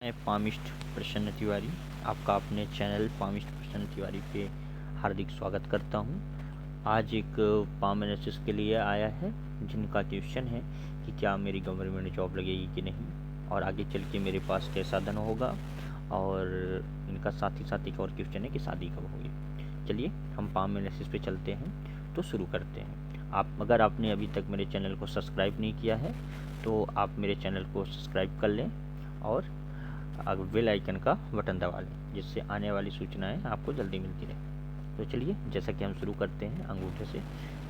मैं पामिस्ट प्रसन्न तिवारी आपका अपने चैनल पामिस्ट प्रसन्न तिवारी पे हार्दिक स्वागत करता हूँ। आज एक पाम एनालिसिस के लिए आया है जिनका क्वेश्चन है कि क्या मेरी गवर्नमेंट जॉब लगेगी कि नहीं और आगे चल के मेरे पास कैसा धन होगा, और इनका साथ ही साथ एक और क्वेश्चन है कि शादी कब होगी। चलिए हम पाम एनालिसिस पे चलते हैं, तो शुरू करते हैं। अगर आपने अभी तक मेरे चैनल को सब्सक्राइब नहीं किया है तो आप मेरे चैनल को सब्सक्राइब कर लें और बेल आइकन का बटन दबा लें, जिससे आने वाली सूचनाएं आपको जल्दी मिलती रहे। तो चलिए जैसा कि हम शुरू करते हैं अंगूठे से,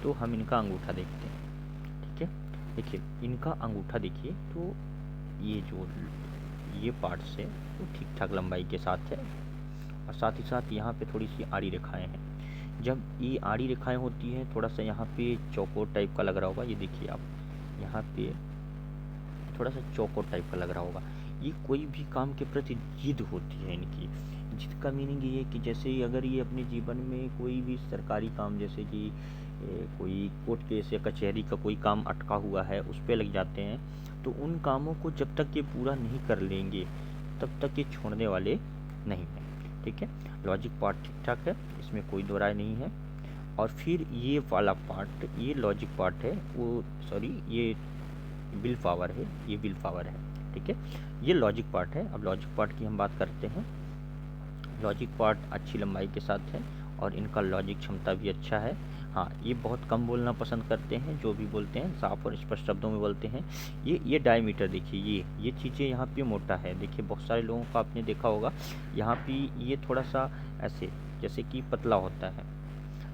तो हम इनका अंगूठा देखते हैं। ठीक है, देखिए इनका अंगूठा देखिए, तो ये पार्ट्स है वो ठीक ठाक लंबाई के साथ है, और साथ ही साथ यहाँ पे थोड़ी सी आड़ी रेखाएं हैं। जब ये आड़ी रेखाएं होती हैं, थोड़ा सा यहाँ पे चौकोर टाइप का लग रहा होगा, ये देखिए आप यहाँ पे थोड़ा सा चौकोर टाइप का लग रहा होगा। ये कोई भी काम के प्रति जिद होती है इनकी। जिद का मीनिंग ये है कि जैसे अगर ये अपने जीवन में कोई भी सरकारी काम, जैसे कि कोई कोर्ट केस या कचहरी का कोई काम अटका हुआ है, उस पर लग जाते हैं, तो उन कामों को जब तक ये पूरा नहीं कर लेंगे तब तक ये छोड़ने वाले नहीं हैं। ठीक है, लॉजिक पार्ट ठीक ठाक है, इसमें कोई दो राय नहीं है। और फिर ये वाला पार्ट, ये लॉजिक पार्ट है, वो सॉरी ये विल पावर है, ये विल पावर है। ठीक है, ये लॉजिक पार्ट है। अब लॉजिक पार्ट की हम बात करते हैं। लॉजिक पार्ट अच्छी लंबाई के साथ है और इनका लॉजिक क्षमता भी अच्छा है। हाँ, ये बहुत कम बोलना पसंद करते हैं, जो भी बोलते हैं साफ और स्पष्ट शब्दों में बोलते हैं। ये डायमीटर देखिए, ये चीज़ें यहाँ पे मोटा है। देखिए बहुत सारे लोगों का आपने देखा होगा, यहाँ पे ये थोड़ा सा ऐसे जैसे कि पतला होता है।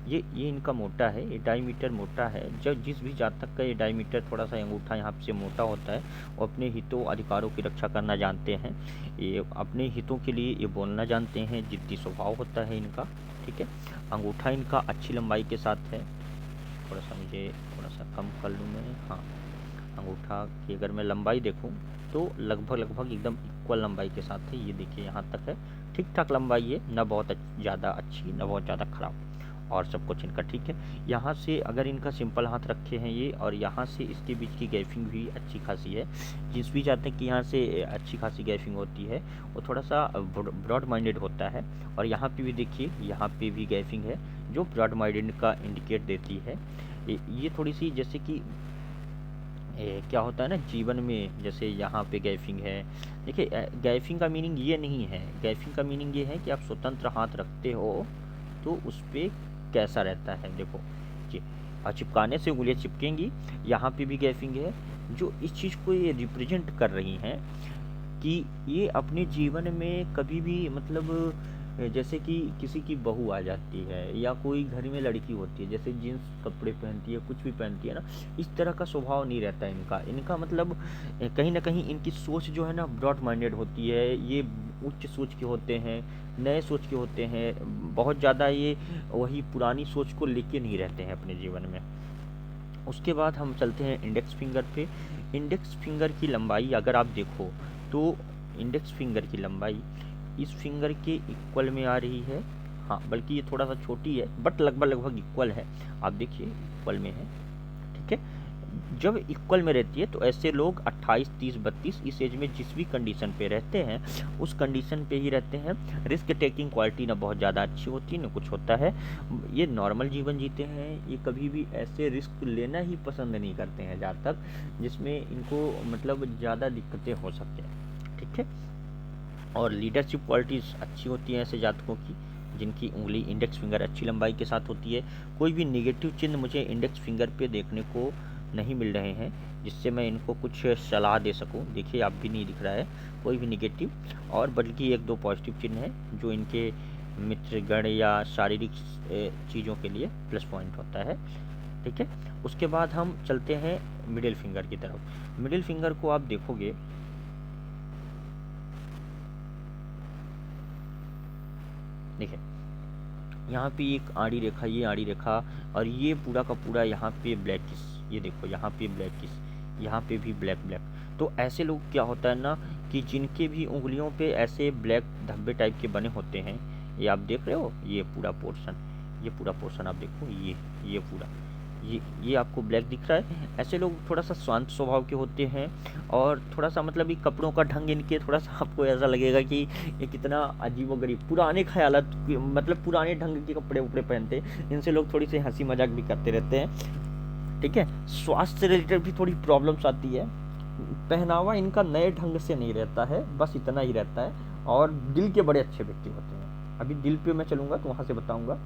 ये इनका मोटा है, ये डायमीटर मोटा है। जब जिस भी जातक का ये डायमीटर थोड़ा सा अंगूठा यहाँ से मोटा होता है, वो अपने हितों अधिकारों की रक्षा करना जानते हैं, ये अपने हितों के लिए ये बोलना जानते हैं, जिद्दी स्वभाव होता है इनका। ठीक है, अंगूठा इनका अच्छी लंबाई के साथ है। थोड़ा सा मुझे थोड़ा सा कम कर लूँ मैं। हाँ, अंगूठा की अगर मैं लंबाई देखूँ तो लगभग एकदम इक्वल लंबाई के साथ है। ये देखिए यहाँ तक है, ठीक ठाक लंबाई है, ना बहुत ज़्यादा अच्छी ना बहुत ज़्यादा खराब, और सब कुछ इनका ठीक है। यहाँ से अगर इनका सिंपल हाथ रखे हैं ये, और यहाँ से इसके बीच की गैपिंग भी अच्छी खासी है। जिस भी जाते हैं कि यहाँ से अच्छी खासी गैपिंग होती है, वो थोड़ा सा ब्रॉड माइंडेड होता है। और यहाँ पे भी देखिए, यहाँ पे भी गैपिंग है जो ब्रॉड माइंडेड का इंडिकेट देती है। ये थोड़ी सी जैसे कि क्या होता है ना जीवन में, जैसे यहाँ पे गैपिंग है। देखिए गैपिंग का मीनिंग ये नहीं है, गैपिंग का मीनिंग ये है कि आप स्वतंत्र हाथ रखते हो तो उस पर कैसा रहता है। देखो जी, और चिपकाने से उंगलियां चिपकेंगी, यहाँ पे भी गैपिंग है, जो इस चीज़ को ये रिप्रेजेंट कर रही हैं कि ये अपने जीवन में कभी भी मतलब जैसे कि किसी की बहू आ जाती है या कोई घर में लड़की होती है, जैसे जीन्स कपड़े पहनती है, कुछ भी पहनती है ना, इस तरह का स्वभाव नहीं रहता है इनका मतलब कहीं ना कहीं इनकी सोच जो है ना ब्रॉड माइंडेड होती है। ये उच्च सोच के होते हैं, नए सोच के होते हैं, बहुत ज़्यादा ये वही पुरानी सोच को लेके नहीं रहते हैं अपने जीवन में। उसके बाद हम चलते हैं इंडेक्स फिंगर पे। इंडेक्स फिंगर की लंबाई अगर आप देखो तो इंडेक्स फिंगर की लंबाई इस फिंगर के इक्वल में आ रही है। हाँ, बल्कि ये थोड़ा सा छोटी है, बट लगभग इक्वल है। आप देखिए इक्वल में है। ठीक है, जब इक्वल में रहती है तो ऐसे लोग 28, 30, 32 इस एज में जिस भी कंडीशन पे रहते हैं उस कंडीशन पे ही रहते हैं। रिस्क टेकिंग क्वालिटी ना बहुत ज़्यादा अच्छी होती ना कुछ होता है। ये नॉर्मल जीवन जीते हैं, ये कभी भी ऐसे रिस्क लेना ही पसंद नहीं करते हैं जहाँ तक जिसमें इनको मतलब ज़्यादा दिक्कतें हो सकती हैं। ठीक है, और लीडरशिप क्वालिटीज़ अच्छी होती हैं ऐसे जातकों की जिनकी उंगली इंडेक्स फिंगर अच्छी लंबाई के साथ होती है। कोई भी निगेटिव चिन्ह मुझे इंडेक्स फिंगर पे देखने को नहीं मिल रहे हैं जिससे मैं इनको कुछ सलाह दे सकूं। देखिए आप भी नहीं दिख रहा है कोई भी निगेटिव, और बल्कि एक दो पॉजिटिव चिन्ह है जो इनके मित्रगण या शारीरिक चीज़ों के लिए प्लस पॉइंट होता है। ठीक है, उसके बाद हम चलते हैं मिडिल फिंगर की तरफ। मिडिल फिंगर को आप देखोगे, देखिए यहाँ पे एक आड़ी रेखा, ये आड़ी रेखा, और ये पूरा का पूरा यहाँ पे ब्लैकिश, ये देखो यहाँ पे ब्लैकिश, यहाँ पे भी ब्लैक। तो ऐसे लोग क्या होता है ना कि जिनके भी उंगलियों पे ऐसे ब्लैक धब्बे टाइप के बने होते हैं, ये आप देख रहे हो, ये पूरा पोर्शन आप देखो, ये पूरा, ये आपको ब्लैक दिख रहा है। ऐसे लोग थोड़ा सा शांत स्वभाव के होते हैं और थोड़ा सा मतलब ये कपड़ों का ढंग इनके थोड़ा सा आपको ऐसा लगेगा कि ये कितना अजीबोगरीब पुराने ख्यालात मतलब पुराने ढंग के कपड़े उपड़े पहनते हैं। इनसे लोग थोड़ी सी हंसी मजाक भी करते रहते हैं, ठीक है। स्वास्थ्य से रिलेटेड भी थोड़ी प्रॉब्लम्स आती है। पहनावा इनका नए ढंग से नहीं रहता है, बस इतना ही रहता है। और दिल के बड़े अच्छे व्यक्ति होते हैं। अभी दिल पे मैं चलूंगा तो वहां से बताऊंगा।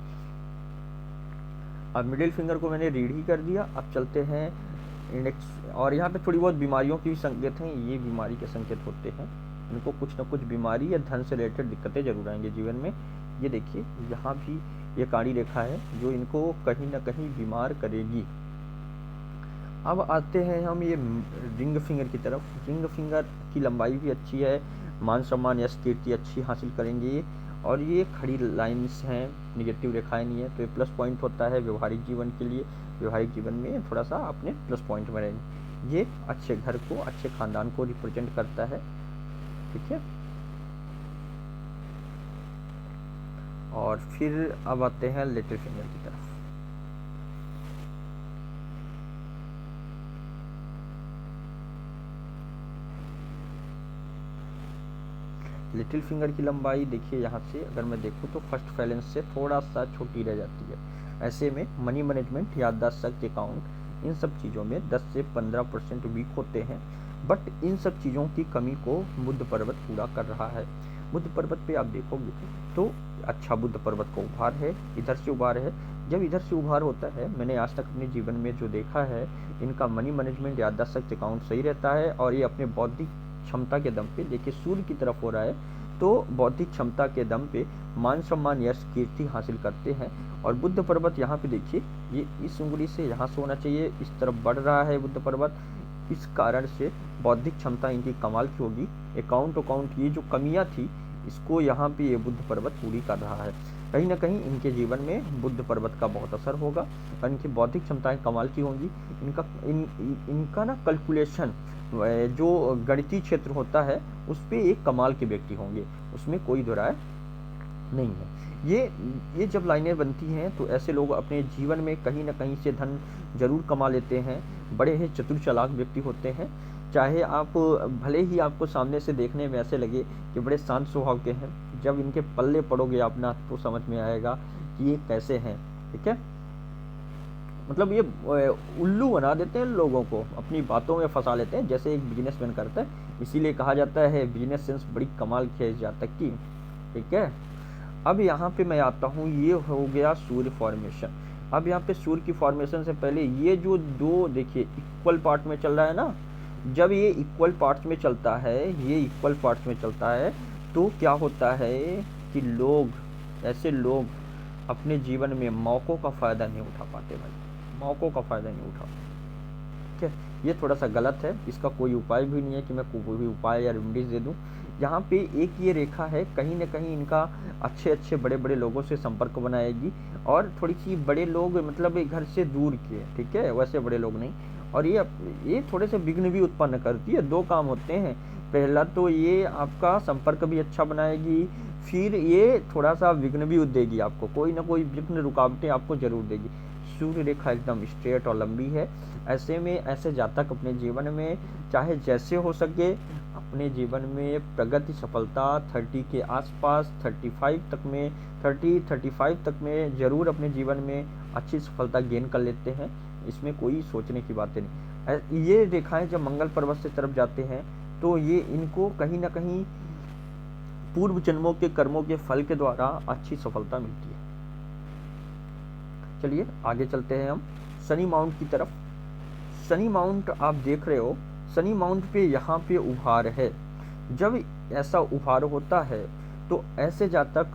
अब मिडिल फिंगर को मैंने रीड ही कर दिया। अब चलते हैं इंडेक्स। और यहाँ पे थोड़ी बहुत बीमारियों की भी संकेत हैं। ये बीमारी के संकेत होते हैं। इनको कुछ ना कुछ बीमारी या धन से रिलेटेड दिक्कतें जरूर आएंगे जीवन में। ये देखिए यहाँ भी ये काली रेखा है जो इनको कहीं ना कहीं बीमार करेगी। अब आते हैं हम ये रिंग फिंगर की तरफ। रिंग फिंगर की लंबाई भी अच्छी है, मान सम्मान यश कीर्ति अच्छी हासिल करेंगे। और ये खड़ी लाइन्स हैं, निगेटिव रेखाएं नहीं है, तो ये प्लस पॉइंट होता है व्यवहारिक जीवन के लिए। व्यवहारिक जीवन में थोड़ा सा अपने प्लस पॉइंट में रहेंगे। ये अच्छे घर को, अच्छे खानदान को रिप्रेजेंट करता है, ठीक है। और फिर अब आते हैं लिटिल फिंगर की तरफ। लिटिल फिंगर की लंबाई देखिए, यहाँ से अगर मैं देखूँ तो फर्स्ट फैलेंस से थोड़ा सा छोटी रह जाती है। ऐसे में मनी मैनेजमेंट, याददाश्त शक्ति, अकाउंट, इन सब चीज़ों में 10 से 15% वीक होते हैं। बट इन सब चीज़ों की कमी को बुध पर्वत पूरा कर रहा है। बुध पर्वत पे आप देखोगे तो अच्छा बुध पर्वत का उभार है, इधर से उभार है। जब इधर से उभार होता है, मैंने आज तक अपने जीवन में जो देखा है, इनका मनी मैनेजमेंट, याददाश्त शक्ति, अकाउंट सही रहता है। और ये अपने बौद्धिक क्षमता के दम पे, देखिए सूर्य की तरफ हो रहा है, तो बौद्धिक क्षमता के दम पे मान सम्मान यश कीर्ति हासिल करते हैं। और बुद्ध पर्वत यहाँ पे देखिए, ये इस उंगली से यहाँ से होना चाहिए, इस तरफ बढ़ रहा है बुद्ध पर्वत। इस कारण से बौद्धिक क्षमता इनकी कमाल की होगी। अकाउंट ये जो कमियां थी, इसको यहाँ पे ये बुद्ध पर्वत पूरी कर रहा है। कहीं ना कहीं इनके जीवन में बुद्ध पर्वत का बहुत असर होगा और इनकी बौद्धिक क्षमताएं कमाल की होंगी। इनका ना कैलकुलेशन, जो गणितीय क्षेत्र होता है, उस पर एक कमाल के व्यक्ति होंगे, उसमें कोई दो राय नहीं है। ये जब लाइनें बनती हैं तो ऐसे लोग अपने जीवन में कहीं ना कहीं से धन जरूर कमा लेते हैं। बड़े ही चतुर चालाक व्यक्ति होते हैं। चाहे आप भले ही आपको सामने से देखने में ऐसे लगे कि बड़े शांत स्वभाव के हैं, जब इनके पल्ले पड़ोगे आप ना तो समझ में आएगा कि ये कैसे हैं, ठीक है। मतलब ये उल्लू बना देते हैं लोगों को, अपनी बातों में फंसा लेते हैं, जैसे एक बिजनेसमैन करता है। इसीलिए कहा जाता है बिजनेस सेंस बड़ी कमाल की है जातक की, ठीक है। अब यहाँ पे मैं आता हूँ, ये हो गया सूर्य फॉर्मेशन। अब यहाँ पे सूर्य की फॉर्मेशन से पहले ये जो दो देखिए इक्वल पार्ट में चल रहा है ना, जब ये इक्वल पार्ट्स में चलता है, ये इक्वल पार्ट्स में चलता है, तो क्या होता है कि ऐसे लोग अपने जीवन में मौक़ों का फ़ायदा नहीं उठा पाते भाई, मौक़ों का फ़ायदा नहीं उठा पाते, ठीक है। ये थोड़ा सा गलत है, इसका कोई उपाय भी नहीं है कि मैं कोई भी उपाय या रेमेडीज दे दूँ। यहाँ पे एक ये रेखा है, कहीं ना कहीं इनका अच्छे बड़े बड़े लोगों से संपर्क बनाएगी। और थोड़ी सी बड़े लोग मतलब घर से दूर के, ठीक है, वैसे बड़े लोग नहीं। और ये थोड़े से विघ्न भी उत्पन्न करती है। दो काम होते हैं, पहला तो ये आपका संपर्क भी अच्छा बनाएगी, फिर ये थोड़ा सा विघ्न भी देगी आपको, कोई ना कोई विघ्न रुकावटें आपको जरूर देगी। सूर्य रेखा एकदम स्ट्रेट और लंबी है। ऐसे में ऐसे जातक अपने जीवन में चाहे जैसे हो सके अपने जीवन में प्रगति, सफलता 30 के आसपास, 35 तक में जरूर अपने जीवन में अच्छी सफलता गेन कर लेते हैं। इसमें कोई सोचने की बातें नहीं। ये रेखाएं जब मंगल पर्वत से तरफ जाते हैं तो ये इनको कहीं ना कहीं पूर्व जन्मों के कर्मों के फल के द्वारा अच्छी सफलता मिलती है। चलिए आगे चलते हैं हम शनि माउंट की तरफ। शनि माउंट आप देख रहे हो, शनि माउंट पे यहाँ पे उभार है। जब ऐसा उभार होता है तो ऐसे जातक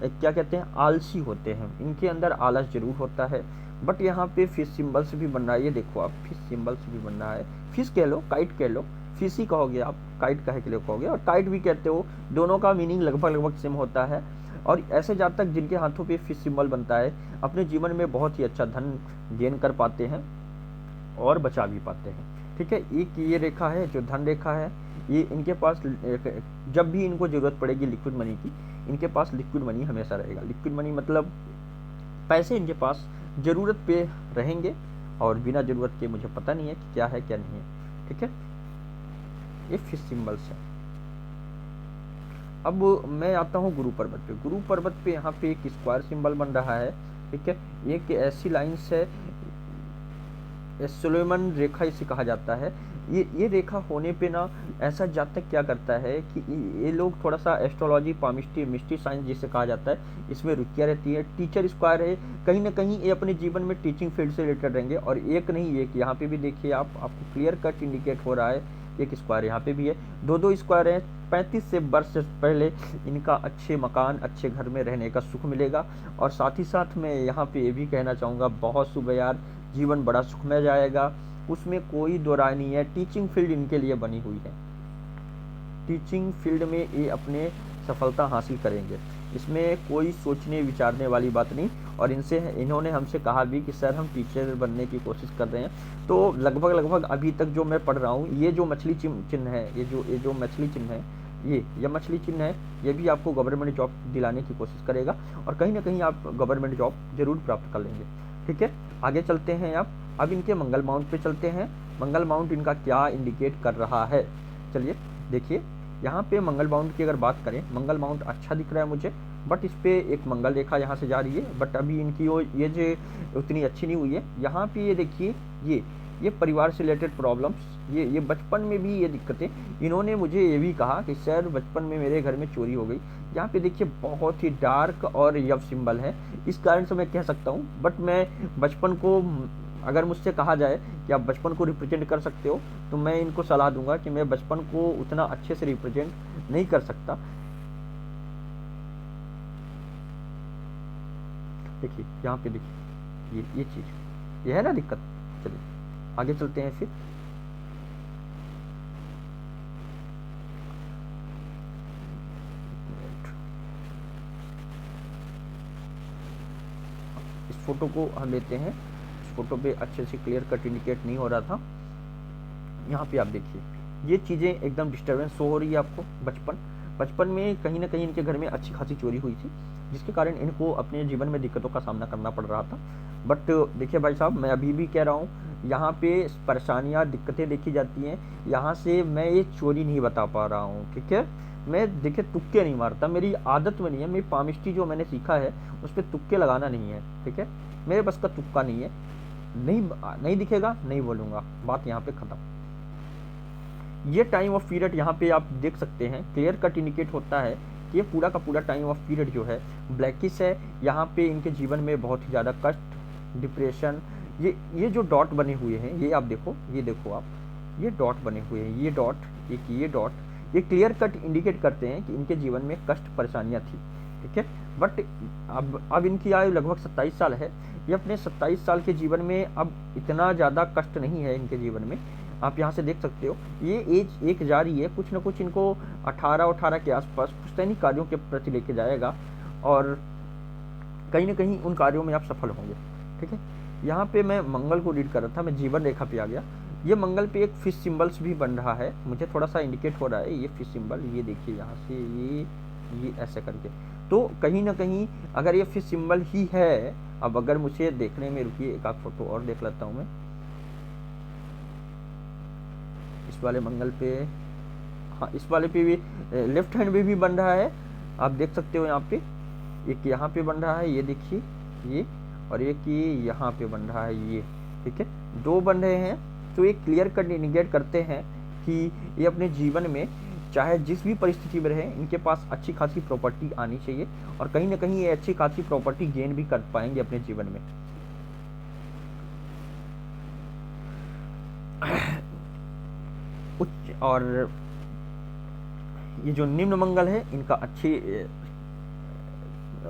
क्या कहते हैं, आलसी होते हैं। इनके अंदर आलस जरूर होता है। बट यहाँ पे फिश सिंबल्स भी बन रहा है, ये देखो आप, फिश सिंबल्स भी बन रहा है। फिश कह लो, काइट कह लो, फिश ही कहोगे आप, काइट कहे के लिए कहोगे, और काइट भी कहते हो। दोनों का मीनिंग लगभग सेम होता है। और ऐसे जातक जिनके हाथों पे फिश सिंबल बनता है, अपने जीवन में बहुत ही अच्छा धन गेन कर पाते हैं और बचा भी पाते हैं, ठीक है। एक ये रेखा है जो धन रेखा है। ये इनके पास जब भी इनको जरूरत पड़ेगी लिक्विड मनी की, इनके पास लिक्विड मनी हमेशा रहेगा। लिक्विड मनी मतलब पैसे इनके पास जरूरत पे रहेंगे, और बिना ज़रूरत के मुझे पता नहीं है कि क्या है क्या नहीं है। ठीक है, ये फिश सिंबल्स है। अब मैं आता हूँ गुरु पर्वत पे। गुरु पर्वत पे यहाँ पे एक स्क्वायर सिंबल बन रहा है। ठीक है, एक ऐसी लाइन्स है, सोलोमन रेखा इसे कहा जाता है। ये रेखा होने पे ना ऐसा जातक क्या करता है कि ये लोग थोड़ा सा एस्ट्रोलॉजी, पामिस्ट्री, मिस्ट्री साइंस जिसे कहा जाता है, इसमें रुचियाँ रहती है। टीचर स्क्वायर है, कहीं ना कहीं ये अपने जीवन में टीचिंग फील्ड से रिलेटेड रहेंगे। और एक नहीं, एक यहाँ पे भी देखिए आपको क्लियर कट इंडिकेट हो रहा है, एक स्क्वायर यहाँ पे भी है, दो स्क्वायर हैं। 35 से वर्ष पहले इनका अच्छे मकान, अच्छे घर में रहने का सुख मिलेगा। और साथ ही साथ मैं यहाँ पे ये भी कहना चाहूँगा, बहुत शुभ यार, जीवन बड़ा सुखमय जाएगा, उसमें कोई दो राय नहीं है। टीचिंग फील्ड इनके लिए बनी हुई है, टीचिंग फील्ड में ये अपने सफलता हासिल करेंगे, इसमें कोई सोचने विचारने वाली बात नहीं। और इन्होंने हमसे कहा भी कि सर हम टीचर बनने की कोशिश कर रहे हैं। तो लगभग अभी तक जो मैं पढ़ रहा हूँ, ये जो मछली चिन्ह है, ये जो मछली चिन्ह है, ये मछली चिन्ह है, ये भी आपको गवर्नमेंट जॉब दिलाने की कोशिश करेगा और कहीं ना कहीं आप गवर्नमेंट जॉब जरूर प्राप्त कर लेंगे। ठीक है, आगे चलते हैं। अब इनके मंगल माउंट पे चलते हैं। मंगल माउंट इनका क्या इंडिकेट कर रहा है, चलिए देखिए। यहाँ पे मंगल माउंट की अगर बात करें, मंगल माउंट अच्छा दिख रहा है मुझे, बट इस पे एक मंगल रेखा यहाँ से जा रही है, बट अभी इनकी ये जो उतनी अच्छी नहीं हुई है। यहाँ पे ये देखिए, ये परिवार से रिलेटेड प्रॉब्लम्स, ये बचपन में भी ये दिक्कतें, इन्होंने मुझे ये भी कहा कि सर बचपन में मेरे घर में चोरी हो गई। यहाँ पे देखिए बहुत ही डार्क और यव सिंबल है, इस कारण से मैं कह सकता हूँ। बट मैं बचपन को, अगर मुझसे कहा जाए कि आप बचपन को रिप्रेजेंट कर सकते हो, तो मैं इनको सलाह दूंगा कि मैं बचपन को उतना अच्छे से रिप्रेजेंट नहीं कर सकता। देखिए यहाँ पे देखिए, ये चीज़, ये है ना दिक्कत। चलिए आगे चलते हैं फिर। इस फोटो को हम लेते हैं। इस फोटो पे अच्छे से क्लियर कट इंडिकेट नहीं हो रहा था। यहाँ पे आप देखिए, ये चीज़ें एकदम डिस्टर्बेंस शो हो रही है आपको। बचपन में कहीं ना कहीं इनके घर में अच्छी खासी चोरी हुई थी, जिसके कारण इनको अपने जीवन में दिक्कतों का सामना करना पड़ रहा था। बट देखिए भाई साहब, मैं अभी भी कह रहा हूँ, यहाँ पे परेशानियाँ, दिक्कतें देखी जाती हैं। यहाँ से मैं ये चोरी नहीं बता पा रहा हूँ, ठीक है। मैं देखिए तुक्के नहीं मारता, मेरी आदत में नहीं है। मेरी पामिस्ट्री जो मैंने सीखा है उस पर तुक्के लगाना नहीं है, ठीक है। मेरे बस का तुक्का नहीं है, नहीं दिखेगा नहीं बोलूँगा, बात यहाँ पे ख़त्म। ये टाइम ऑफ पीरियड यहाँ पे आप देख सकते हैं, क्लियर कट इंडिकेट होता है कि ये पूरा का पूरा टाइम ऑफ पीरियड जो है ब्लैकिश है। यहाँ पे इनके जीवन में बहुत ही ज़्यादा कष्ट, डिप्रेशन, ये जो डॉट बने हुए हैं, ये आप देखो, ये देखो आप, ये डॉट बने हुए हैं, ये डॉट, एक ये डॉट, ये क्लियर कट इंडिकेट करते हैं कि इनके जीवन में कष्ट, परेशानियाँ थी, ठीक है। बट अब इनकी आयु लगभग 27 साल है। ये अपने 27 साल के जीवन में अब इतना ज़्यादा कष्ट नहीं है इनके जीवन में। आप यहाँ से देख सकते हो, ये एज एक जारी है, कुछ ना कुछ इनको 18 के आसपास कुछ दैनिक कार्यों के प्रति लेके जाएगा और कहीं ना कहीं उन कार्यों में आप सफल होंगे, ठीक है। यहाँ पे मैं मंगल को रीड कर रहा था, मैं जीवन रेखा पे आ गया। ये मंगल पे एक फिश सिंबल्स भी बन रहा है, मुझे थोड़ा सा इंडिकेट हो रहा है ये फिश सिंबल, ये देखिए यहाँ से, ये ऐसे करके। तो कहीं ना कहीं अगर ये फिश सिंबल ही है, अब अगर मुझे देखने में, रुकिए एक आध फोटो और देख लेता हूँ मैं इस वाले मंगल पे। हाँ, इस वाले पे भी लेफ्ट हैंड में भी बन रहा है, आप देख सकते हो। यहाँ पे एक यहाँ पे बन रहा है, ये देखिए ये, और एक ये यहाँ पे बन रहा है, ये, ठीक है, दो बन रहे हैं। तो ये क्लियर कट इंडिकेट करते हैं कि ये अपने जीवन में चाहे जिस भी परिस्थिति में रहे, इनके पास अच्छी खासी प्रॉपर्टी आनी चाहिए और कहीं ना कहीं ये अच्छी खासी प्रॉपर्टी गेन भी कर पाएंगे अपने जीवन में। उच्च और ये जो निम्न मंगल है, इनका अच्छी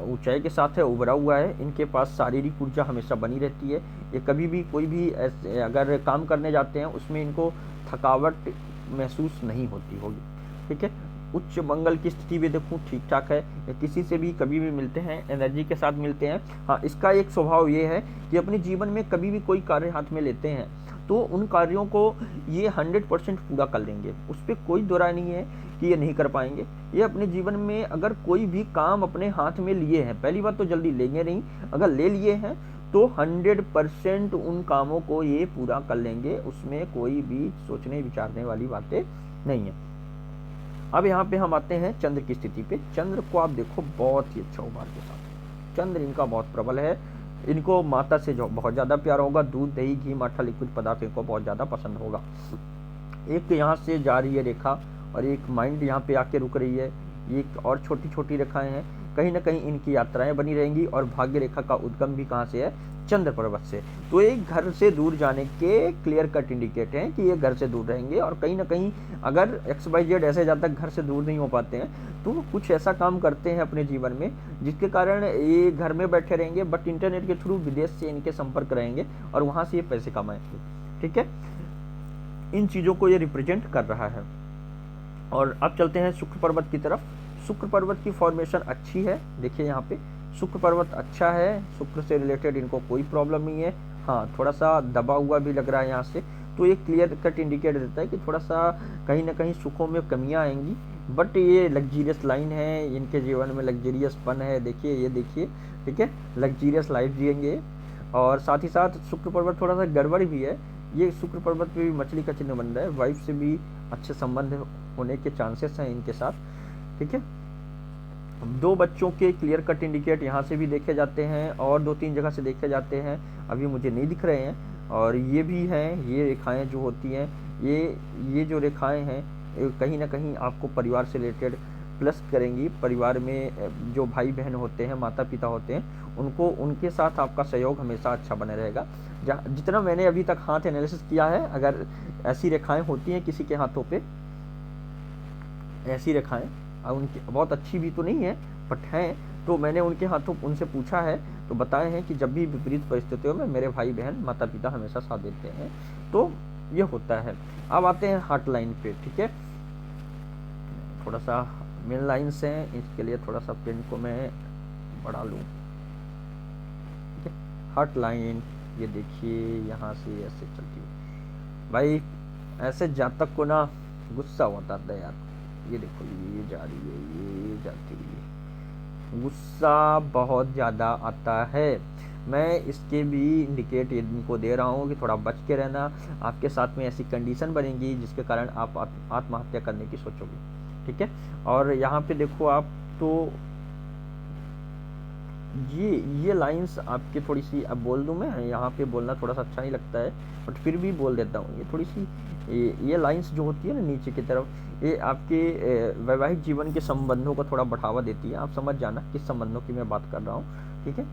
ऊंचाई के साथ है, उभरा हुआ है। इनके पास शारीरिक ऊर्जा हमेशा बनी रहती है। ये कभी भी कोई भी अगर काम करने जाते हैं उसमें इनको थकावट महसूस नहीं होती होगी, ठीक है। उच्च मंगल की स्थिति भी देखूँ ठीक ठाक है, किसी से भी कभी भी मिलते हैं एनर्जी के साथ मिलते हैं। हाँ, इसका एक स्वभाव ये है कि अपने जीवन में कभी भी कोई कार्य हाथ में लेते हैं तो उन कार्यों को ये 100% पूरा कर लेंगे, उस पर कोई दो राय नहीं है कि ये नहीं कर पाएंगे। ये अपने जीवन में अगर कोई भी काम अपने हाथ में लिए हैं, पहली बात तो जल्दी लेंगे नहीं, अगर ले लिए हैं तो 100% उन कामों को ये पूरा कर लेंगे, उसमें कोई भी सोचने विचारने वाली बातें नहीं है। अब यहाँ पे हम आते हैं चंद्र की स्थिति पे। चंद्र को आप देखो बहुत ही अच्छा उभार के साथ, चंद्र इनका बहुत प्रबल है। इनको माता से जो बहुत ज़्यादा प्यार होगा, दूध दही घी मट्ठा लिक्विड पदार्थ इनको बहुत ज़्यादा पसंद होगा। एक यहाँ से जा रही है रेखा और एक माइंड यहाँ पे आके रुक रही है, एक और छोटी छोटी रेखाएं हैं, कहीं ना कहीं इनकी यात्राएं बनी रहेंगी। और भाग्य रेखा का उद्गम भी कहाँ से है? चंद्र पर्वत से। तो एक घर से दूर जाने के क्लियर कट इंडिकेट हैं कि ये घर से दूर रहेंगे। और कहीं ना कहीं अगर XYZ ऐसे जब तक घर से दूर नहीं हो पाते हैं तो कुछ ऐसा काम करते हैं अपने जीवन में जिसके कारण ये घर में बैठे रहेंगे, बट इंटरनेट के थ्रू विदेश से इनके संपर्क रहेंगे और वहाँ से ये पैसे कमाएंगे। ठीक है, इन चीज़ों को ये रिप्रेजेंट कर रहा है। और अब चलते हैं शुक्र पर्वत की तरफ। शुक्र पर्वत की फॉर्मेशन अच्छी है, देखिए यहाँ पे शुक्र पर्वत अच्छा है, शुक्र से रिलेटेड इनको कोई प्रॉब्लम नहीं है। हाँ, थोड़ा सा दबा हुआ भी लग रहा है यहाँ से, तो ये क्लियर कट इंडिकेट देता है कि थोड़ा सा कहीं ना कहीं सुखों में कमियाँ आएंगी, बट ये लग्जीरियस लाइन है, इनके जीवन में लग्जीरियसपन है। देखिए, ये देखिए, ठीक है, लग्जीरियस लाइफ जिएंगे। और साथ ही साथ शुक्र पर्वत थोड़ा सा गड़बड़ भी है, ये शुक्र पर्वत पे भी मछली का चिन्ह बन रहा है, वाइफ से भी अच्छे संबंध होने के चांसेस हैं इनके साथ। ठीक है, 2 बच्चों के क्लियर कट इंडिकेट यहाँ से भी देखे जाते हैं और 2-3 जगह से देखे जाते हैं, अभी मुझे नहीं दिख रहे हैं। और ये भी हैं, ये रेखाएं जो होती हैं, ये जो रेखाएं हैं कहीं ना कहीं आपको परिवार से रिलेटेड प्लस करेंगी। परिवार में जो भाई बहन होते हैं, माता पिता होते हैं, उनको उनके साथ आपका सहयोग हमेशा अच्छा बने रहेगा। जितना मैंने अभी तक हाथ एनालिसिस किया है, अगर ऐसी रेखाएं होती हैं किसी के हाथों पे, ऐसी रेखाएं उनकी बहुत अच्छी भी तो नहीं है बट हैं, तो मैंने उनके हाथों उनसे पूछा है तो बताए हैं कि जब भी विपरीत परिस्थितियों में मेरे भाई बहन माता पिता हमेशा साथ देते हैं, तो ये होता है। अब आते हैं हार्ट लाइन पे। ठीक है, थोड़ा सा मेन लाइन्स हैं, इसके लिए थोड़ा सा पेन को मैं बढ़ा लूँ। ठीक है, हार्ट लाइन ये देखिए यहाँ से ऐसे चलती है भाई, ऐसे जातक को ना गुस्सा होता है यार। ये देखो, ये जा रही है, ये जाती है, गुस्सा बहुत ज़्यादा आता है। मैं इसके भी इंडिकेट इनको दे रहा हूँ कि थोड़ा बच के रहना, आपके साथ में ऐसी कंडीशन बनेगी जिसके कारण आप आत्महत्या करने की सोचोगे। ठीक है, और यहाँ पे देखो आप, तो ये लाइंस आपके थोड़ी सी, अब बोल दूँ मैं, यहाँ पे बोलना थोड़ा सा अच्छा नहीं लगता है बट फिर भी बोल देता हूँ। ये थोड़ी सी ये लाइंस जो होती है ना नीचे की तरफ, ये आपके वैवाहिक जीवन के संबंधों को थोड़ा बढ़ावा देती है। आप समझ जाना किस संबंधों की मैं बात कर रहा हूँ। ठीक है,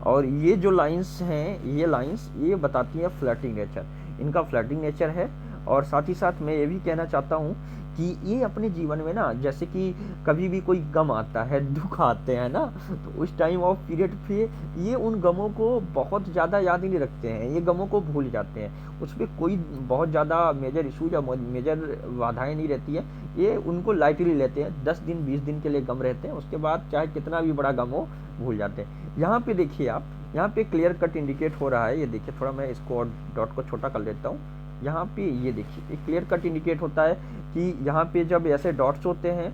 और ये जो लाइंस हैं, ये लाइंस ये बताती है फ्लर्टिंग नेचर, इनका फ्लर्टिंग नेचर है। और साथ ही साथ मैं ये भी कहना चाहता हूँ कि ये अपने जीवन में ना, जैसे कि कभी भी कोई गम आता है, दुख आते हैं ना, तो उस टाइम ऑफ पीरियड पे ये उन गमों को बहुत ज़्यादा याद ही नहीं रखते हैं, ये गमों को भूल जाते हैं। उस पर कोई बहुत ज़्यादा मेजर इशू या मेजर बाधाएं नहीं रहती है, ये उनको लाइटली लेते हैं। 10 दिन 20 दिन के लिए गम रहते हैं, उसके बाद चाहे कितना भी बड़ा गम हो भूल जाते हैं। यहाँ पे देखिए आप, यहाँ पे क्लियर कट इंडिकेट हो रहा है, ये देखिए, थोड़ा मैं इसको और डॉट को छोटा कर लेता हूँ। यहाँ पे ये देखिए, एक क्लियर कट इंडिकेट होता है कि यहाँ पे जब ऐसे डॉट्स होते हैं,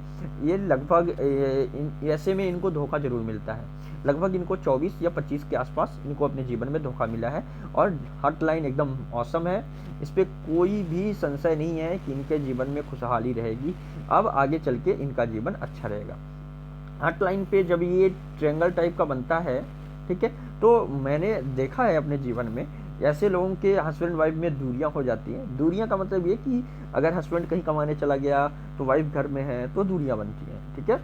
ये लगभग ऐसे में इनको धोखा जरूर मिलता है। लगभग इनको 24 या 25 के आसपास इनको अपने जीवन में धोखा मिला है। और हार्ट लाइन एकदम औसम है, इस पर कोई भी संशय नहीं है कि इनके जीवन में खुशहाली रहेगी। अब आगे चल के इनका जीवन अच्छा रहेगा। हार्ट लाइन पे जब ये ट्रायंगल टाइप का बनता है, ठीक है, तो मैंने देखा है अपने जीवन में, ऐसे लोगों के हस्बैंड वाइफ में दूरियां हो जाती हैं। दूरियां का मतलब ये कि अगर हस्बैंड कहीं कमाने चला गया तो वाइफ घर में है, तो दूरियां बनती हैं। ठीक है,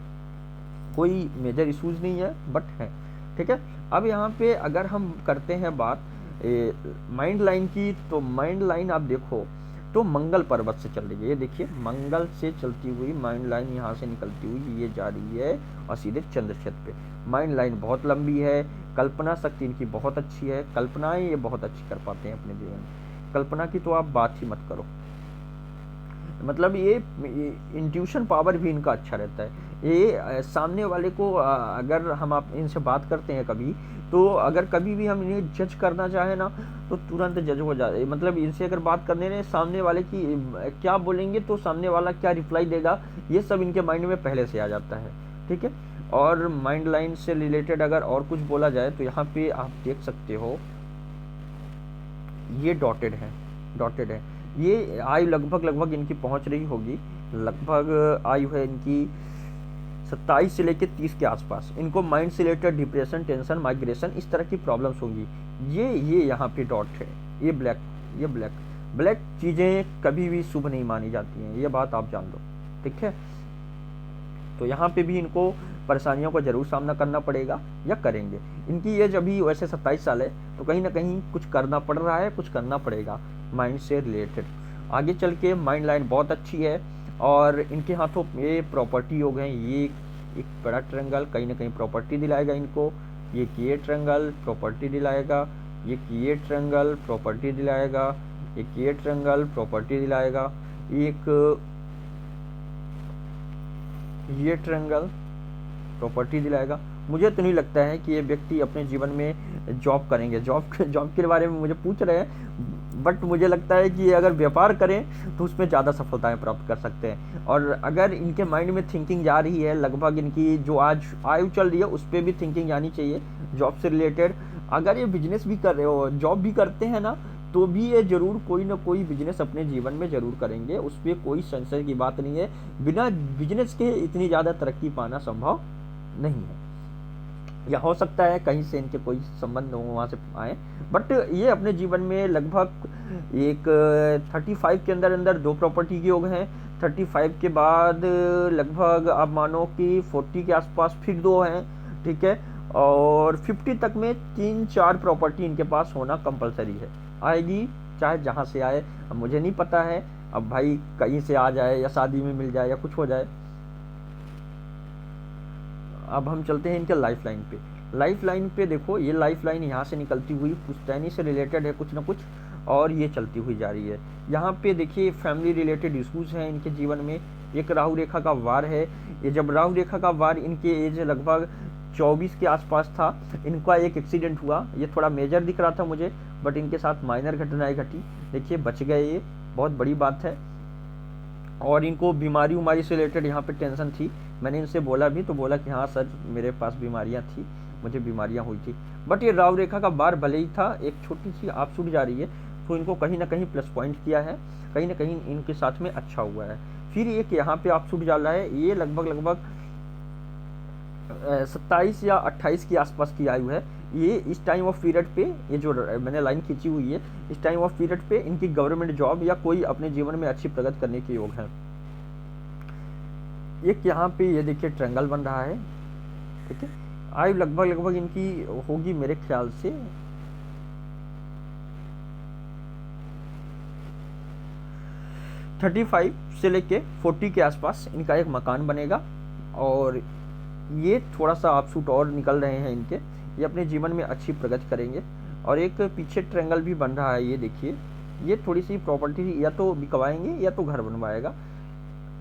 कोई मेजर इश्यूज नहीं है बट है। ठीक है, अब यहाँ पे अगर हम करते हैं बात माइंड लाइन की, तो माइंड लाइन आप देखो तो मंगल पर्वत से चल रही है। ये देखिए, मंगल से चलती हुई माइंड लाइन यहाँ से निकलती हुई ये जा रही है और सीधे चंद्र क्षेत्र पे। माइंड लाइन बहुत लंबी है, कल्पना शक्ति इनकी बहुत अच्छी है, कल्पनाएं ये बहुत अच्छी कर पाते हैं अपने जीवन में। कल्पना की तो आप बात ही मत करो, मतलब ये इंट्यूशन पावर भी इनका अच्छा रहता है। ये सामने वाले को अगर हम आप इनसे बात करते हैं कभी, तो अगर कभी भी हम इन्हें जज करना चाहें ना, तो तुरंत जज हो जाए। मतलब इनसे अगर बात करने में सामने वाले की क्या बोलेंगे तो सामने वाला क्या रिप्लाई देगा, ये सब इनके माइंड में पहले से आ जाता है। ठीक है, और माइंड लाइन से रिलेटेड अगर और कुछ बोला जाए तो यहाँ पे आप देख सकते हो ये डॉटेड है। ये आयु लगभग इनकी पहुंच रही होगी, लगभग आयु है इनकी 27 से लेकर 30 के आसपास। इनको माइंड से रिलेटेड डिप्रेशन, टेंशन, माइग्रेशन, इस तरह की प्रॉब्लम्स होंगी। ये यहाँ पे डॉट है, ये ब्लैक चीज़ें कभी भी शुभ नहीं मानी जाती हैं, ये बात आप जान लो, ठीक है। तो यहाँ पे भी इनको परेशानियों का जरूर सामना करना पड़ेगा या करेंगे। इनकी एज अभी वैसे 27 साल है, तो कहीं ना कहीं कुछ करना पड़ रहा है, कुछ करना पड़ेगा माइंड से रिलेटेड। आगे चल के माइंड लाइन बहुत अच्छी है और इनके हाथों ये प्रॉपर्टी हो गए। ये एक बड़ा ट्रायंगल कहीं ना कहीं प्रॉपर्टी दिलाएगा इनको, ये ट्रायंगल प्रॉपर्टी दिलाएगा, ये ट्रायंगल प्रॉपर्टी दिलाएगा, ये ट्रायंगल प्रॉपर्टी दिलाएगा, एक ये ट्रायंगल प्रॉपर्टी दिलाएगा। मुझे तो नहीं लगता है कि ये व्यक्ति अपने जीवन में जॉब करेंगे। जॉब के बारे में मुझे पूछ रहे हैं, बट मुझे लगता है कि अगर व्यापार करें तो उसमें ज़्यादा सफलताएं प्राप्त कर सकते हैं। और अगर इनके माइंड में थिंकिंग जा रही है, लगभग इनकी जो आज आयु चल रही है उस पर भी थिंकिंग जानी चाहिए जॉब से रिलेटेड। अगर ये बिजनेस भी कर रहे हो, जॉब भी करते हैं ना, तो भी ये जरूर कोई ना कोई बिजनेस अपने जीवन में जरूर करेंगे, उस पर कोई संशय की बात नहीं है। बिना बिजनेस के इतनी ज़्यादा तरक्की पाना संभव नहीं है। या हो सकता है कहीं से इनके कोई संबंध हो, वहाँ से आए, बट ये अपने जीवन में लगभग एक 35 के अंदर 2 प्रॉपर्टी के योग हैं। 35 के बाद लगभग आप मानो कि 40 के आसपास फिर 2 हैं, ठीक है। और 50 तक में 3-4 प्रॉपर्टी इनके पास होना कंपलसरी है, आएगी चाहे जहाँ से आए। अब मुझे नहीं पता है, अब भाई कहीं से आ जाए या शादी में मिल जाए या कुछ हो जाए। अब हम चलते हैं इनके लाइफ लाइन पे देखो, ये लाइफ लाइन यहाँ से निकलती हुई पुश्तैनी से रिलेटेड है कुछ ना कुछ, और ये चलती हुई जा रही है। यहाँ पे देखिए फैमिली रिलेटेड इश्यूज हैं इनके जीवन में। एक राहु रेखा का वार है, ये जब राहु रेखा का वार इनके एज लगभग 24 के आसपास था, इनका एक एक्सीडेंट हुआ। ये थोड़ा मेजर दिख रहा था मुझे, बट इनके साथ माइनर घटनाएं घटी। देखिए बच गए, ये बहुत बड़ी बात है। और इनको बीमारी से रिलेटेड यहाँ पे टेंशन थी। मैंने इनसे बोला भी, तो बोला कि हाँ सर मेरे पास बीमारियाँ थी, मुझे बीमारियाँ हुई थी। बट ये राहु रेखा का बार भले ही था, एक छोटी सी आप छूट जा रही है, तो इनको कहीं ना कहीं प्लस पॉइंट किया है, कहीं ना कहीं इनके साथ में अच्छा हुआ है। फिर एक यहाँ पे आप छूट जा रहा है, ये लगभग 27 या 28 के आसपास की आयु है। ये इस टाइम ऑफ पीरियड पे, ये जो मैंने लाइन खींची हुई है, इस टाइम ऑफ पीरियड पे इनकी गवर्नमेंट जॉब या कोई अपने जीवन में अच्छी प्रगति करने के योग है। एक यहाँ पे ये देखिए ट्रायंगल बन रहा है, ठीक है। आयु लगभग इनकी होगी मेरे ख्याल से 35 से लेके 40 के आसपास इनका एक मकान बनेगा। और ये थोड़ा सा ऑफशूट और निकल रहे हैं इनके, ये अपने जीवन में अच्छी प्रगति करेंगे। और एक पीछे ट्रायंगल भी बन रहा है, ये देखिए, ये थोड़ी सी प्रॉपर्टी या तो बिकवाएंगे या तो घर बनवाएगा,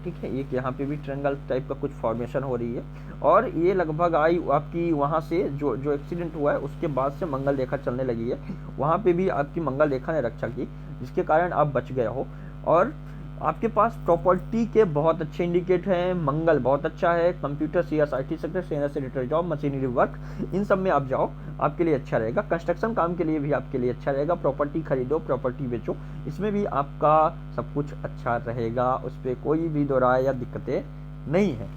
ठीक है। एक यहाँ पे भी ट्रायंगल टाइप का कुछ फॉर्मेशन हो रही है। और ये लगभग आई आपकी वहाँ से जो एक्सीडेंट हुआ है उसके बाद से मंगल रेखा चलने लगी है, वहाँ पे भी आपकी मंगल रेखा ने रक्षा की, जिसके कारण आप बच गए हो। और आपके पास प्रॉपर्टी के बहुत अच्छे इंडिकेट हैं, मंगल बहुत अच्छा है, कंप्यूटर, CS, IT सेक्टर, सेना से रिलेटेड जॉब, मशीनरी वर्क, इन सब में आप जाओ, आपके लिए अच्छा रहेगा। कंस्ट्रक्शन काम के लिए भी आपके लिए अच्छा रहेगा। प्रॉपर्टी खरीदो, प्रॉपर्टी बेचो, इसमें भी आपका सब कुछ अच्छा रहेगा, उस पर कोई भी दो राय या दिक्कतें नहीं है।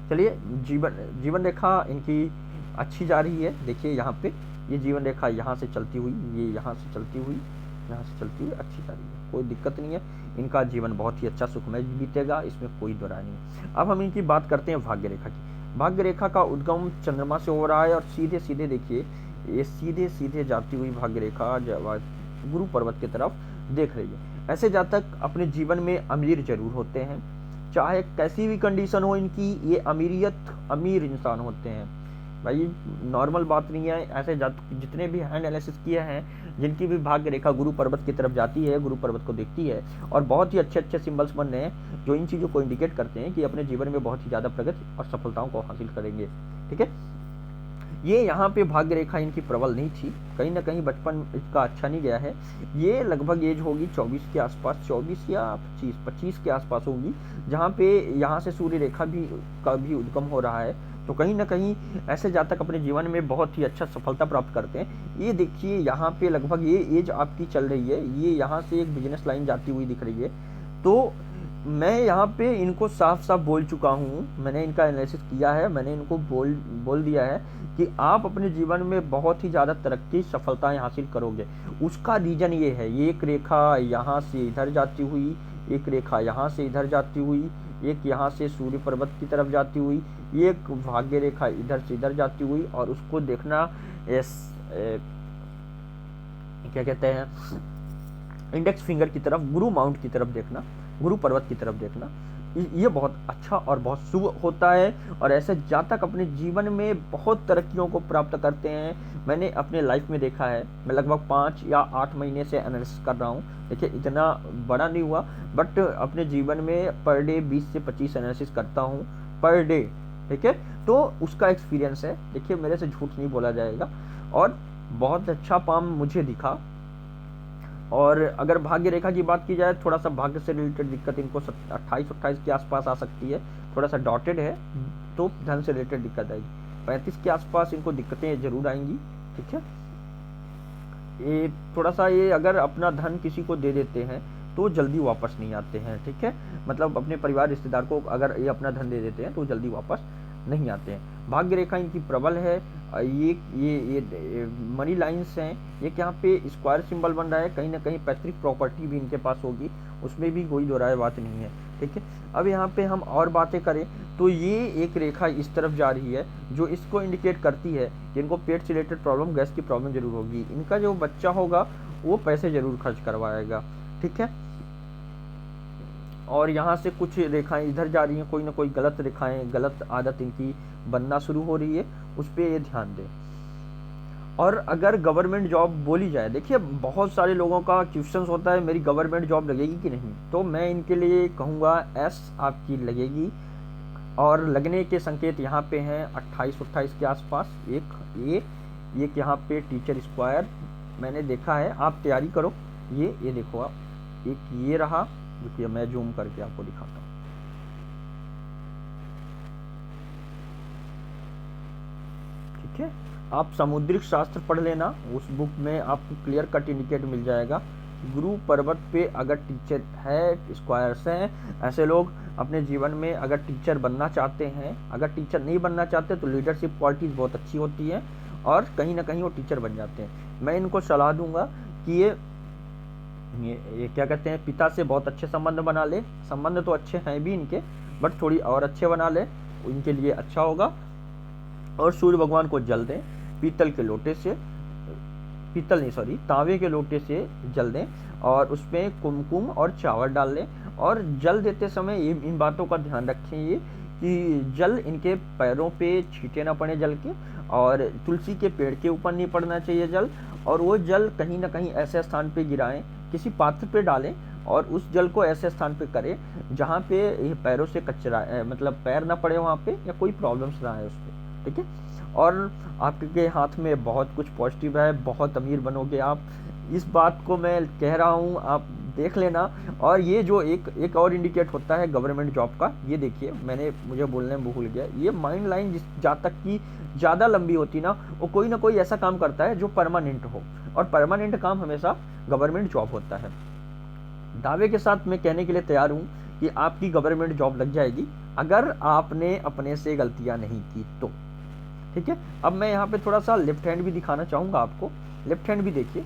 चलिए जीवन रेखा इनकी अच्छी जा रही है। देखिए यहाँ पे ये जीवन रेखा यहाँ से चलती हुई, ये यहाँ से चलती हुई, यहाँ से चलती हुई अच्छी जा रही है, कोई दिक्कत नहीं है। इनका जीवन बहुत ही अच्छा सुखमय बीतेगा, इसमें कोई दो राय नहीं। अब हम इनकी बात करते हैं भाग्य रेखा की। भाग्य रेखा का उद्गम चंद्रमा से हो रहा है और सीधे सीधे देखिए ये सीधे सीधे जाती हुई भाग्य रेखा गुरु पर्वत की तरफ देख रही है। ऐसे जातक अपने जीवन में अमीर जरूर होते हैं, चाहे कैसी भी कंडीशन हो इनकी, ये अमीर इंसान होते हैं भाई, नॉर्मल बात नहीं है। ऐसे जितने भी हैंड एनालिसिस किए हैं, जिनकी भी भाग्य रेखा गुरु पर्वत की तरफ जाती है, गुरु पर्वत को देखती है, और बहुत ही अच्छे अच्छे सिंबल्स बन रहे हैं जो इन चीज़ों को इंडिकेट करते हैं कि अपने जीवन में बहुत ही ज़्यादा प्रगति और सफलताओं को हासिल करेंगे, ठीक है। ये यहाँ पे भाग्य रेखा इनकी प्रबल नहीं थी, कहीं ना कहीं बचपन इसका अच्छा नहीं गया है। ये लगभग एज होगी 24 के आसपास, 24 या 25 के आसपास होगी, जहाँ पे यहाँ से सूर्य रेखा का भी उद्गम हो रहा है। तो कहीं ना कहीं ऐसे जातक अपने जीवन में बहुत ही अच्छा सफलता प्राप्त करते हैं। ये देखिए यहाँ पे लगभग ये एज आपकी चल रही है, ये यहाँ से एक बिजनेस लाइन जाती हुई दिख रही है। तो मैं यहाँ पे इनको साफ साफ बोल चुका हूँ, मैंने इनका एनालिसिस किया है, मैंने इनको बोल दिया है कि आप अपने जीवन में बहुत ही ज़्यादा तरक्की सफलताएं हासिल करोगे। उसका रीज़न ये है, एक रेखा यहाँ से इधर जाती हुई, एक रेखा यहाँ से इधर जाती हुई, एक यहाँ से सूर्य पर्वत की तरफ जाती हुई, एक भाग्य रेखा इधर से इधर जाती हुई, और उसको देखना क्या कहते हैं, इंडेक्स फिंगर की तरफ, गुरु माउंट की तरफ देखना, गुरु पर्वत की तरफ देखना, ये बहुत अच्छा और बहुत शुभ होता है। और ऐसे जातक अपने जीवन में बहुत तरक्कियों को प्राप्त करते हैं। मैंने अपने लाइफ में देखा है, मैं लगभग 5 या 8 महीने से एनालिसिस कर रहा हूँ। देखिए इतना बड़ा नहीं हुआ, बट अपने जीवन में पर डे 20 से 25 एनालिसिस करता हूँ पर डे, ठीक है। तो उसका एक्सपीरियंस है, देखिए मेरे से झूठ नहीं बोला जाएगा, और बहुत अच्छा पाम मुझे दिखा। और अगर भाग्य रेखा की बात की जाए, थोड़ा सा भाग्य से रिलेटेड दिक्कत इनको 28-28 के आसपास आ सकती है, थोड़ा सा डॉटेड है तो धन से रिलेटेड दिक्कत आएगी। 35 के आसपास इनको दिक्कतें जरूर आएंगी, ठीक है। ये थोड़ा सा, ये अगर अपना धन किसी को दे देते हैं तो जल्दी वापस नहीं आते हैं, ठीक है। मतलब अपने परिवार रिश्तेदार को अगर ये अपना धन दे देते हैं तो जल्दी वापस नहीं आते हैं। भाग्य रेखा इनकी प्रबल है। ये मनी लाइन्स हैं, ये यहाँ पे स्क्वायर सिंबल बन रहा है, कहीं ना कहीं पैतृक प्रॉपर्टी भी इनके पास होगी, उसमें भी कोई दो राय बात नहीं है, ठीक है। अब यहाँ पे हम और बातें करें तो ये एक रेखा इस तरफ जा रही है जो इसको इंडिकेट करती है कि इनको पेट से रिलेटेड प्रॉब्लम, गैस की प्रॉब्लम जरूर होगी। इनका जो बच्चा होगा वो पैसे जरूर खर्च करवाएगा, ठीक है। और यहाँ से कुछ रेखाएं इधर जा रही हैं, कोई ना कोई गलत रेखाएं, गलत आदत इनकी बनना शुरू हो रही है, उस पर ये ध्यान दें। और अगर गवर्नमेंट जॉब बोली जाए, देखिए बहुत सारे लोगों का क्वेश्चन होता है मेरी गवर्नमेंट जॉब लगेगी कि नहीं, तो मैं इनके लिए कहूँगा एस आपकी लगेगी। और लगने के संकेत यहाँ पे हैं 28-28 के आसपास। एक यहाँ पे टीचर स्क्वायर मैंने देखा है, आप तैयारी करो। ये देखो आप, एक ये रहा, देखिए मैं जूम करके आपको दिखाता हूँ, ठीक है। आप समुद्रिक शास्त्र पढ़ लेना, उस बुक में आपको क्लियर कट इंडिकेट मिल जाएगा। गुरु पर्वत पे अगर टीचर है, स्क्वायर्स हैं, ऐसे लोग अपने जीवन में अगर टीचर बनना चाहते हैं, अगर टीचर नहीं बनना चाहते तो लीडरशिप क्वालिटीज़ बहुत अच्छी होती हैं और कहीं ना कहीं वो टीचर बन जाते हैं। मैं इनको सलाह दूंगा कि ये क्या कहते हैं, पिता से बहुत अच्छे संबंध बना ले। संबंध तो अच्छे हैं भी इनके, बट थोड़ी और अच्छे बना ले, इनके लिए अच्छा होगा। और सूर्य भगवान को जल दें, पीतल के लोटे से, तांबे के लोटे से जल दें, और उसमें कुमकुम और चावल डाल लें। और जल देते समय इन बातों का ध्यान रखें, ये कि जल इनके पैरों पे छींटे ना पड़े जल के, और तुलसी के पेड़ के ऊपर नहीं पड़ना चाहिए जल। और वो जल कहीं ना कहीं ऐसे स्थान पे गिराएं, किसी पात्र पे डालें, और उस जल को ऐसे स्थान पे करें जहाँ पे ये पैरों से कचरा, मतलब पैर ना पड़े वहाँ पे, या कोई प्रॉब्लम्स ना आए उस पर, ठीक है। और आपके हाथ में बहुत कुछ पॉजिटिव है, बहुत अमीर बनोगे आप, इस बात को मैं कह रहा हूँ, आप देख लेना। और ये जो एक और इंडिकेट होता है गवर्नमेंट जॉब का, ये देखिए मुझे बोलने में भूल गया, ये माइंड लाइन जिस जातक की ज़्यादा लंबी होती ना, वो कोई ना कोई ऐसा काम करता है जो परमानेंट हो, और परमानेंट काम हमेशा गवर्नमेंट जॉब होता है। दावे के साथ मैं कहने के लिए तैयार हूँ कि आपकी गवर्नमेंट जॉब लग जाएगी अगर आपने अपने से गलतियाँ नहीं की तो, ठीक है। अब मैं यहाँ पे थोड़ा सा लेफ्ट हैंड भी दिखाना चाहूँगा आपको। लेफ्ट हैंड भी देखिए,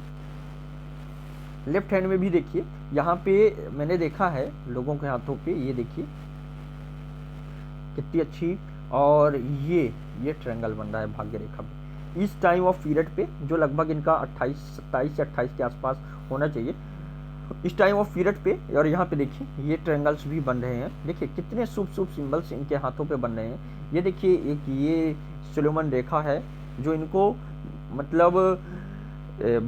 लेफ्ट हैंड में भी देखिए, यहाँ पे मैंने देखा है लोगों के हाथों पे, ये देखिए कितनी अच्छी, और ये ट्रायंगल बन रहा है भाग्य रेखा पे इस टाइम ऑफ पीरियड पे, जो लगभग इनका 27 से 28 के आसपास होना चाहिए इस टाइम ऑफ पीरियड पे। और यहाँ पे देखिए ये ट्रायंगल्स भी बन रहे हैं, देखिए कितने शुभ सिंबल्स इनके हाथों पे बन रहे हैं। ये देखिए एक ये सोलोमन रेखा है जो इनको मतलब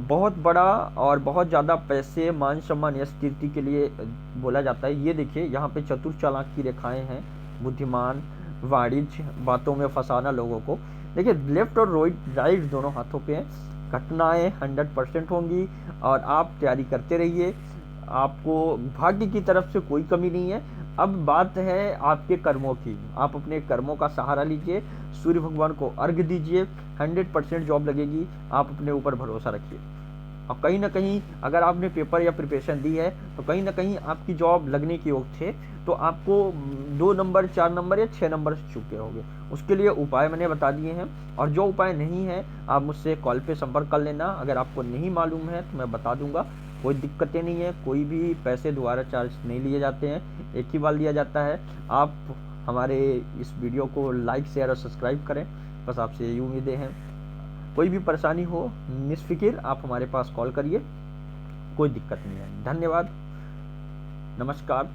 बहुत बड़ा और बहुत ज़्यादा पैसे, मान सम्मान, यश, कीर्ति के लिए बोला जाता है। ये देखिए यहाँ पे चतुर चालाक की रेखाएं हैं, बुद्धिमान, वाणिज्य, बातों में फंसाना लोगों को। देखिए लेफ्ट और राइट दोनों हाथों पे हैं। घटनाएं 100% होंगी और आप तैयारी करते रहिए। आपको भाग्य की तरफ से कोई कमी नहीं है। अब बात है आपके कर्मों की। आप अपने कर्मों का सहारा लीजिए, सूर्य भगवान को अर्घ दीजिए, 100% जॉब लगेगी। आप अपने ऊपर भरोसा रखिए। और कहीं ना कहीं अगर आपने पेपर या प्रिपरेशन दी है तो कहीं ना कहीं आपकी जॉब लगने के योग थे, तो आपको 2 नंबर, 4 नंबर या 6 नंबर से चूके होंगे। उसके लिए उपाय मैंने बता दिए हैं, और जो उपाय नहीं है आप मुझसे कॉल पे संपर्क कर लेना। अगर आपको नहीं मालूम है तो मैं बता दूंगा, कोई दिक्कतें नहीं है। कोई भी पैसे दोबारा चार्ज नहीं लिए जाते हैं, एक ही बार लिया जाता है। आप हमारे इस वीडियो को लाइक, शेयर और सब्सक्राइब करें, बस आपसे यही उम्मीदें हैं। कोई भी परेशानी हो निष्फिक्र आप हमारे पास कॉल करिए, कोई दिक्कत नहीं है। धन्यवाद, नमस्कार।